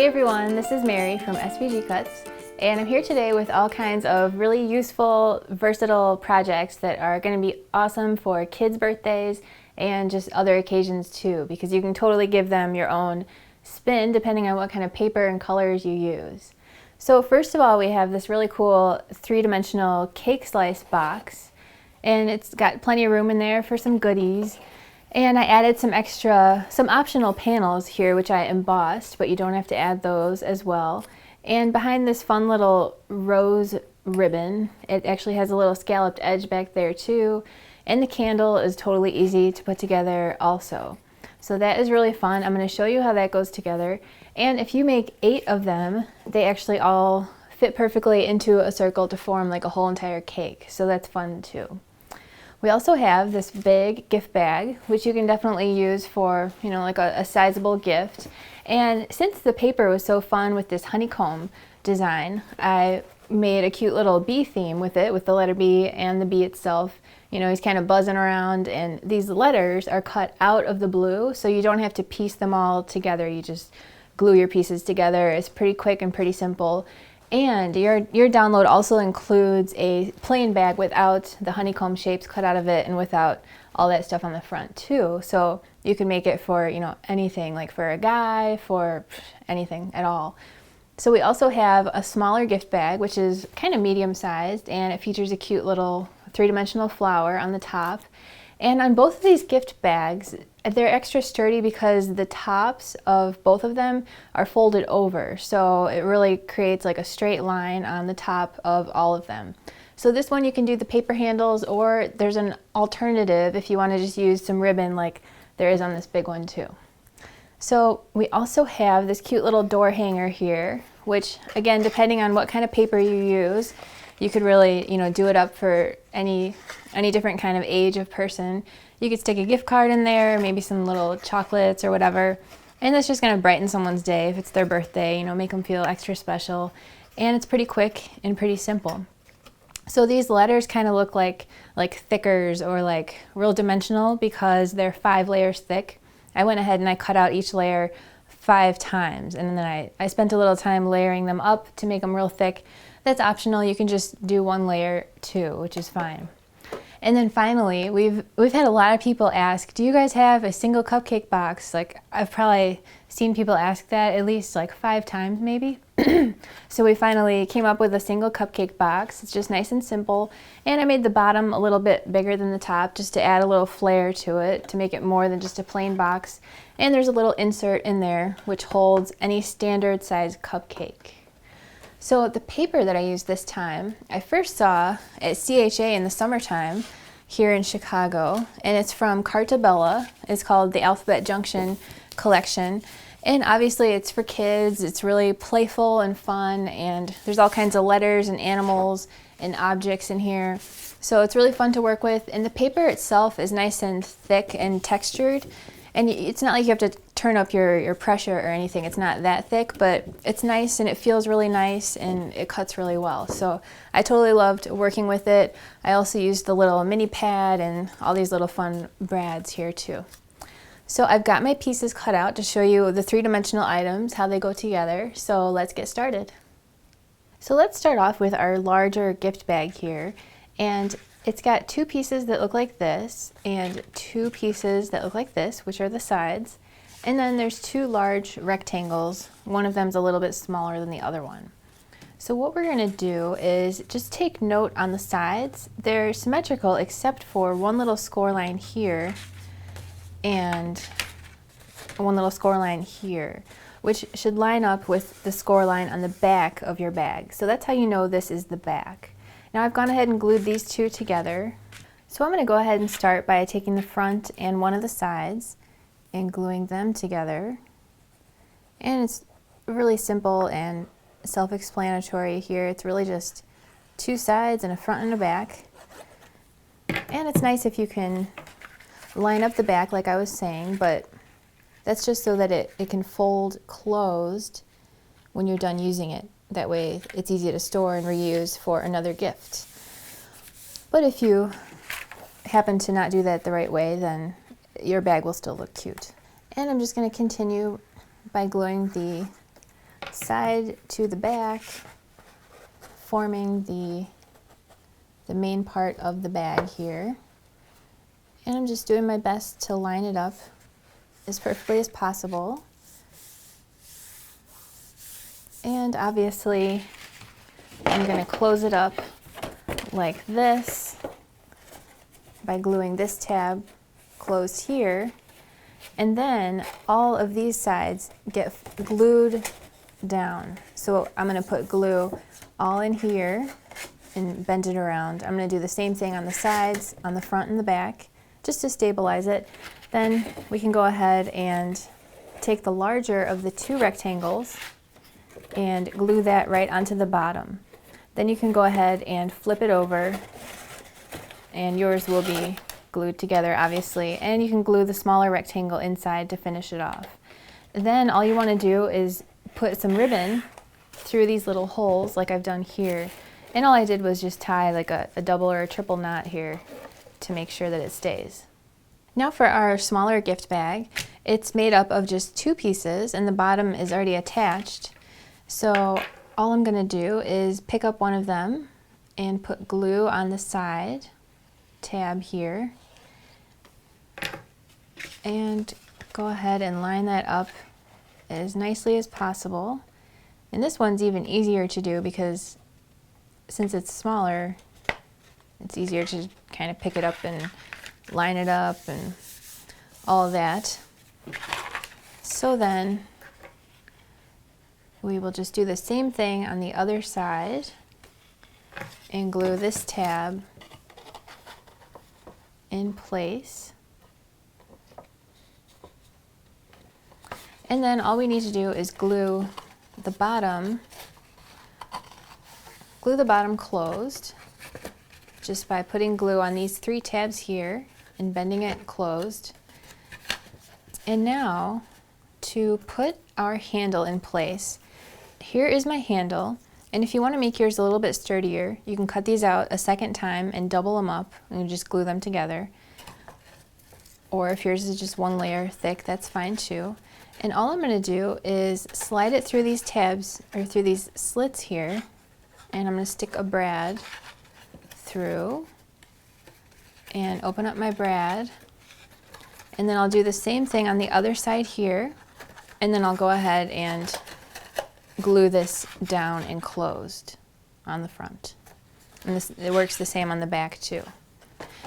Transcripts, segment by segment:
Hey everyone, this is Mary from SVGCuts, and I'm here today with all kinds of really useful, versatile projects that are going to be awesome for kids' birthdays and just other occasions too, because you can totally give them your own spin depending on what kind of paper and colors you use. So first of all, we have this really cool three-dimensional cake slice box, and it's got plenty of room in there for some goodies. And I added some optional panels here, which I embossed, but you don't have to add those as well. And behind this fun little rose ribbon, it actually has a little scalloped edge back there too. And the candle is totally easy to put together also. So that is really fun. I'm going to show you how that goes together. And if you make 8 of them, they actually all fit perfectly into a circle to form like a whole entire cake. So that's fun too. We also have this big gift bag, which you can definitely use for, like a sizable gift. And since the paper was so fun with this honeycomb design, I made a cute little bee theme with it, with the letter B and the bee itself. He's kind of buzzing around, and these letters are cut out of the blue, so you don't have to piece them all together. You just glue your pieces together. It's pretty quick and pretty simple. And your download also includes a plain bag without the honeycomb shapes cut out of it and without all that stuff on the front too. So you can make it for, anything, like for a guy, for anything at all. So we also have a smaller gift bag, which is kind of medium sized, and it features a cute little three-dimensional flower on the top. And on both of these gift bags, they're extra sturdy because the tops of both of them are folded over. So it really creates like a straight line on the top of all of them. So this one you can do the paper handles, or there's an alternative if you want to just use some ribbon like there is on this big one too. So we also have this cute little door hanger here, which again, depending on what kind of paper you use, you could really, do it up for any different kind of age of person. You could stick a gift card in there, maybe some little chocolates or whatever, and that's just going to brighten someone's day if it's their birthday, make them feel extra special. And it's pretty quick and pretty simple. So these letters kind of look like thickers or like real dimensional because they're 5 layers thick. I went ahead and I cut out each layer 5 times, and then I spent a little time layering them up to make them real thick. That's optional. You can just do 1 layer too, which is fine. And then finally, we've had a lot of people ask, do you guys have a single cupcake box? Like, I've probably seen people ask that at least like 5 times maybe. So we finally came up with a single cupcake box. It's just nice and simple. And I made the bottom a little bit bigger than the top just to add a little flair to it, to make it more than just a plain box. And there's a little insert in there which holds any standard size cupcake. So the paper that I used this time, I first saw at CHA in the summertime here in Chicago, and it's from Cartabella. It's called the Alphabet Junction Collection, and obviously it's for kids. It's really playful and fun, and there's all kinds of letters and animals and objects in here. So it's really fun to work with, and the paper itself is nice and thick and textured. And it's not like you have to turn up your pressure or anything. It's not that thick, but it's nice and it feels really nice and it cuts really well. So I totally loved working with it. I also used the little mini pad and all these little fun brads here too. So I've got my pieces cut out to show you the three-dimensional items, how they go together. So let's get started. So let's start off with our larger gift bag here. And it's got 2 pieces that look like this and 2 pieces that look like this, which are the sides. And then there's 2 large rectangles. One of them's a little bit smaller than the other one. So what we're going to do is just take note on the sides. They're symmetrical except for one little score line here and one little score line here, which should line up with the score line on the back of your bag. So that's how you know this is the back. Now I've gone ahead and glued these 2 together. So I'm going to go ahead and start by taking the front and one of the sides and gluing them together. And it's really simple and self-explanatory here. It's really just 2 sides and a front and a back. And it's nice if you can line up the back like I was saying, but that's just so that it can fold closed when you're done using it. That way it's easy to store and reuse for another gift. But if you happen to not do that the right way, then your bag will still look cute. And I'm just going to continue by gluing the side to the back, forming the main part of the bag here. And I'm just doing my best to line it up as perfectly as possible. And obviously, I'm going to close it up like this by gluing this tab closed here. And then all of these sides get glued down. So I'm going to put glue all in here and bend it around. I'm going to do the same thing on the sides, on the front and the back, just to stabilize it. Then we can go ahead and take the larger of the two rectangles and glue that right onto the bottom. Then you can go ahead and flip it over, and yours will be glued together, obviously, and you can glue the smaller rectangle inside to finish it off. Then all you want to do is put some ribbon through these little holes like I've done here, and all I did was just tie like a double or a triple knot here to make sure that it stays. Now for our smaller gift bag, it's made up of just two pieces and the bottom is already attached. So all I'm going to do is pick up one of them and put glue on the side tab here and go ahead and line that up as nicely as possible. And this one's even easier to do because since it's smaller, it's easier to kind of pick it up and line it up and all of that. So then we will just do the same thing on the other side and glue this tab in place. And then all we need to do is glue the bottom closed just by putting glue on these three tabs here and bending it closed. And now to put our handle in place, here is my handle, and if you want to make yours a little bit sturdier, you can cut these out a second time and double them up and just glue them together. Or if yours is just one layer thick, that's fine too. And all I'm going to do is slide it through these tabs, or through these slits here, and I'm going to stick a brad through and open up my brad. And then I'll do the same thing on the other side here, and then I'll go ahead and glue this down and closed on the front. And this, it works the same on the back too.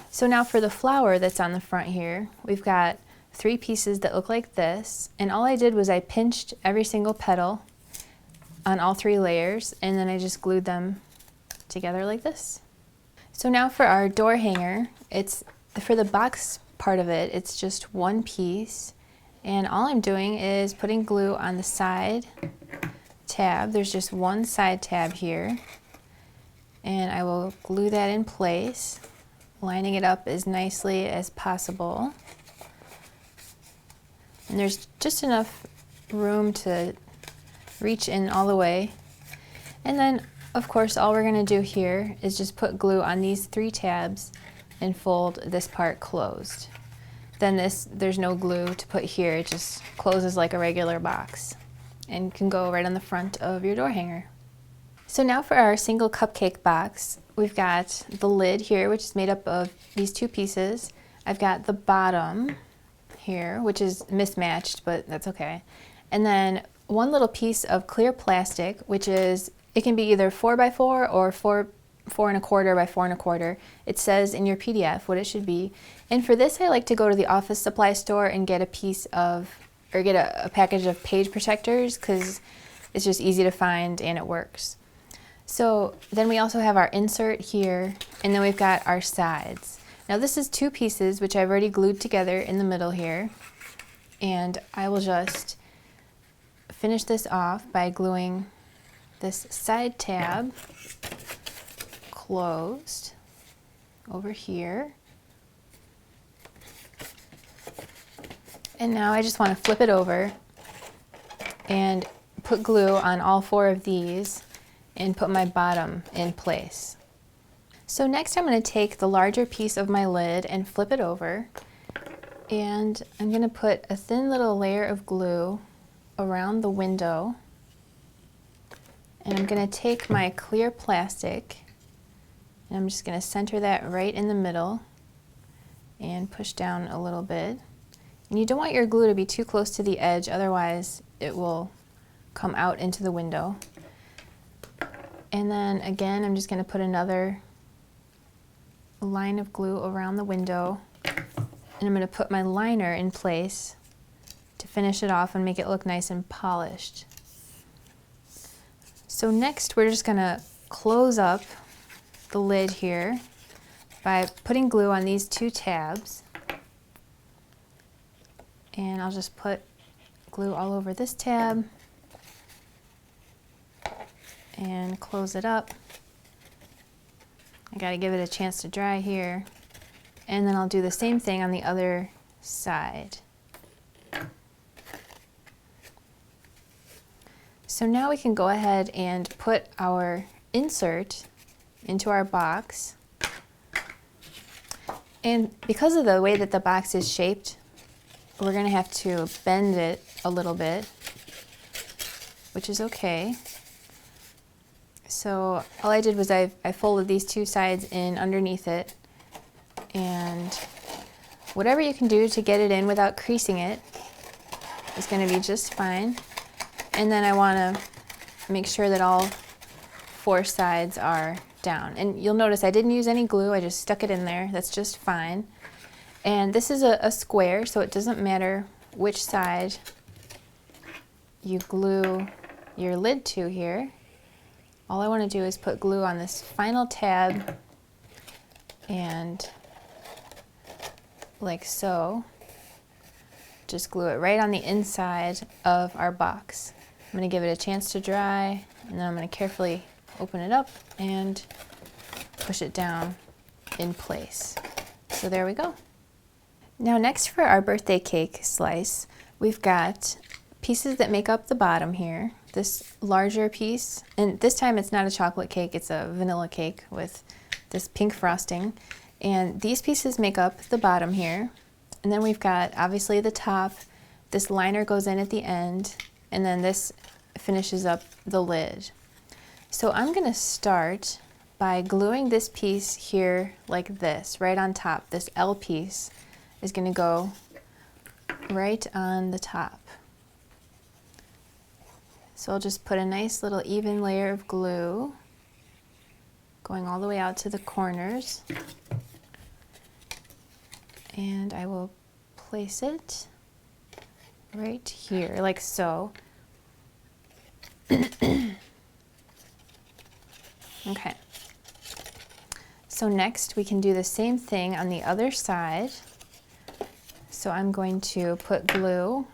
So now for the flower that's on the front here, we've got three pieces that look like this, and all I did was I pinched every single petal on all three layers, and then I just glued them together like this. So now for our door hanger, it's for the box part of it, it's just one piece, and all I'm doing is putting glue on the side tab. There's just one side tab here, and I will glue that in place, lining it up as nicely as possible. And there's just enough room to reach in all the way. And then, of course, all we're going to do here is just put glue on these three tabs and fold this part closed. Then there's no glue to put here, it just closes like a regular box and can go right on the front of your door hanger. So now for our single cupcake box, we've got the lid here, which is made up of these two pieces. I've got the bottom here, which is mismatched, but that's okay. And then one little piece of clear plastic, which is, it can be either 4x4 or 4 4¼ by 4¼ It says in your PDF what it should be. And for this, I like to go to the office supply store and get a piece of, or get a package of page protectors, because it's just easy to find and it works. So then we also have our insert here, and then we've got our sides. Now this is two pieces, which I've already glued together in the middle here. And I will just finish this off by gluing this side tab closed over here. And now I just want to flip it over and put glue on all four of these and put my bottom in place. So next I'm going to take the larger piece of my lid and flip it over, and I'm going to put a thin little layer of glue around the window And I'm going to take my clear plastic and I'm just going to center that right in the middle and push down a little bit. And you don't want your glue to be too close to the edge, otherwise it will come out into the window. And then again, I'm just going to put another line of glue around the window, and I'm going to put my liner in place to finish it off and make it look nice and polished. So next we're just going to close up the lid here by putting glue on these two tabs. And I'll just put glue all over this tab and close it up. I gotta give it a chance to dry here. And then I'll do the same thing on the other side. So now we can go ahead and put our insert into our box. And because of the way that the box is shaped, we're gonna have to bend it a little bit, which is okay. So all I did was I folded these two sides in underneath it, and whatever you can do to get it in without creasing it is going to be just fine. And then I want to make sure that all four sides are down. And you'll notice I didn't use any glue, I just stuck it in there. That's just fine. And this is a square, so it doesn't matter which side you glue your lid to here. All I want to do is put glue on this final tab, and like so, just glue it right on the inside of our box. I'm going to give it a chance to dry, and then I'm going to carefully open it up and push it down in place. So there we go. Now next for our birthday cake slice, we've got pieces that make up the bottom here. This larger piece, and this time it's not a chocolate cake, it's a vanilla cake with this pink frosting. And these pieces make up the bottom here. And then we've got obviously the top, this liner goes in at the end, and then this finishes up the lid. So I'm gonna start by gluing this piece here like this, right on top. This L piece is gonna go right on the top. So I'll just put a nice little even layer of glue going all the way out to the corners. And I will place it right here, like so. Okay. So next we can do the same thing on the other side. So I'm going to put glue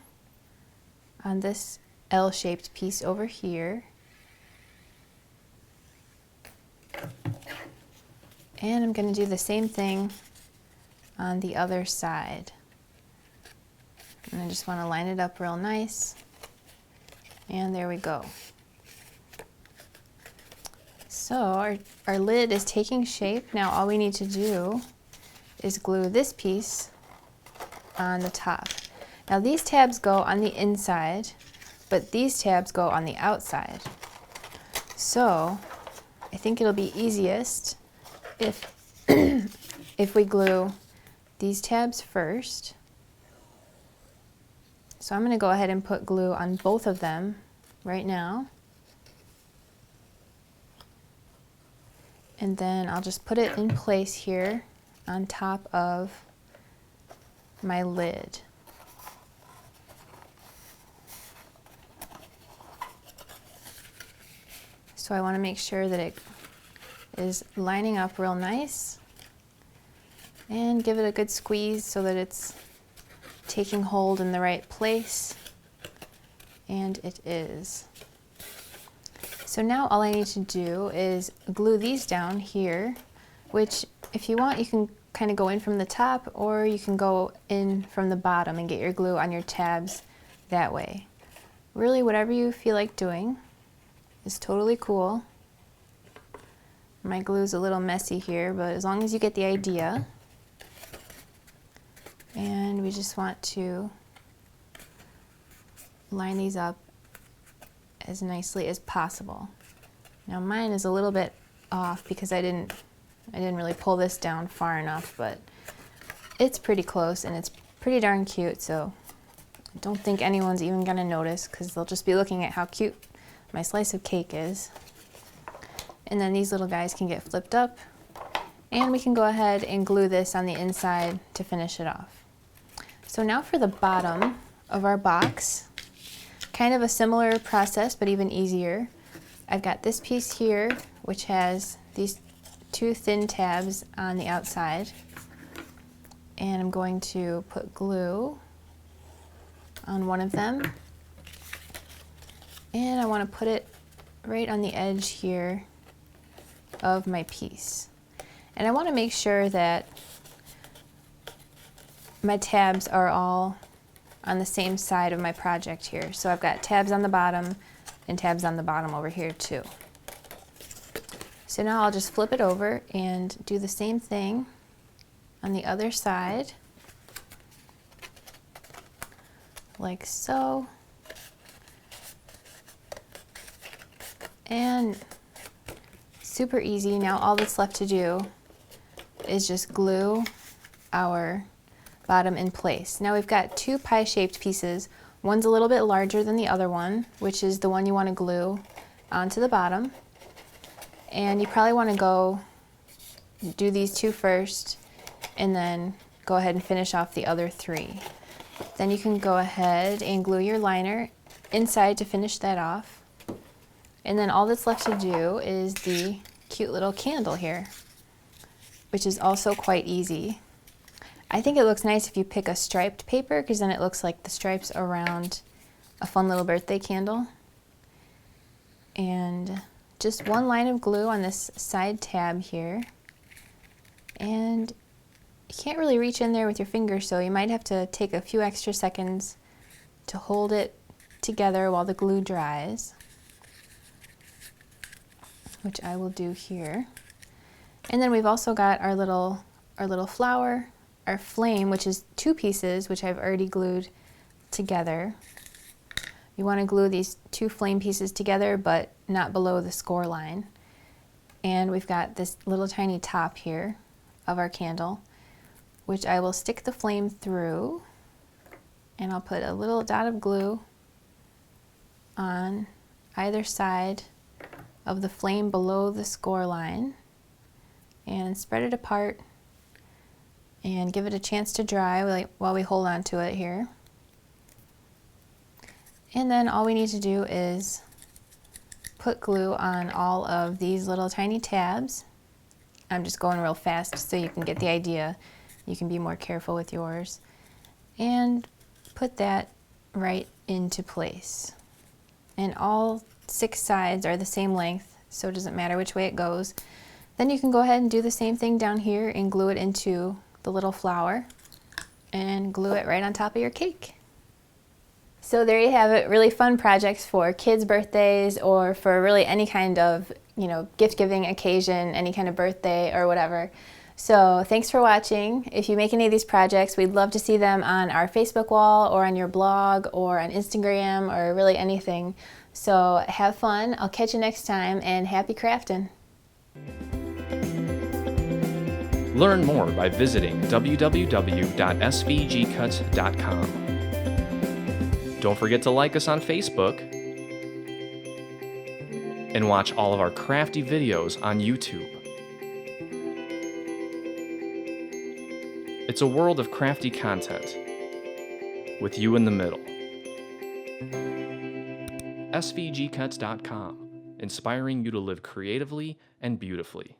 on this L-shaped piece over here. And I'm going to do the same thing on the other side. And I just want to line it up real nice. And there we go. So our lid is taking shape. Now all we need to do is glue this piece on the top. Now these tabs go on the inside, but these tabs go on the outside. So I think it'll be easiest if if we glue these tabs first. So I'm going to go ahead and put glue on both of them right now. And then I'll just put it in place here on top of my lid. So I want to make sure that it is lining up real nice, and give it a good squeeze so that it's taking hold in the right place, and it is. So now all I need to do is glue these down here, which if you want you can kind of go in from the top, or you can go in from the bottom and get your glue on your tabs that way. Really whatever you feel like doing is totally cool. My glue's a little messy here, but as long as you get the idea. And we just want to line these up as nicely as possible. Now mine is a little bit off because I didn't really pull this down far enough, but it's pretty close and it's pretty darn cute, so I don't think anyone's even gonna notice because they'll just be looking at how cute my slice of cake is. And then these little guys can get flipped up, and we can go ahead and glue this on the inside to finish it off. So now for the bottom of our box, kind of a similar process but even easier. I've got this piece here which has these two thin tabs on the outside, and I'm going to put glue on one of them, and I want to put it right on the edge here of my piece. And I want to make sure that my tabs are all on the same side of my project here. So I've got tabs on the bottom and tabs on the bottom over here too. So now I'll just flip it over and do the same thing on the other side, like so. And super easy. Now all that's left to do is just glue our bottom in place. Now we've got two pie-shaped pieces. One's a little bit larger than the other one, which is the one you want to glue onto the bottom. And you probably want to go do these two first and then go ahead and finish off the other three. Then you can go ahead and glue your liner inside to finish that off. And then all that's left to do is the cute little candle here, which is also quite easy. I think it looks nice if you pick a striped paper because then it looks like the stripes around a fun little birthday candle. And just one line of glue on this side tab here. And you can't really reach in there with your finger, so you might have to take a few extra seconds to hold it together while the glue dries, which I will do here. And then we've also got our little flower, our flame, which is two pieces, which I've already glued together. You want to glue these two flame pieces together, but not below the score line. And we've got this little tiny top here of our candle, which I will stick the flame through, and I'll put a little dot of glue on either side of the flame below the score line and spread it apart and give it a chance to dry while we hold on to it here. And then all we need to do is put glue on all of these little tiny tabs. I'm just going real fast so you can get the idea. You can be more careful with yours. And put that right into place. And all 6 sides are the same length, so it doesn't matter which way it goes. Then you can go ahead and do the same thing down here and glue it into the little flower and glue it right on top of your cake. So there you have it, really fun projects for kids' birthdays or for really any kind of, gift giving occasion, any kind of birthday or whatever. So thanks for watching. If you make any of these projects, we'd love to see them on our Facebook wall or on your blog or on Instagram or really anything. So have fun. I'll catch you next time, and happy crafting. Learn more by visiting www.svgcuts.com. Don't forget to like us on Facebook and watch all of our crafty videos on YouTube. It's a world of crafty content with you in the middle. SVGCuts.com, inspiring you to live creatively and beautifully.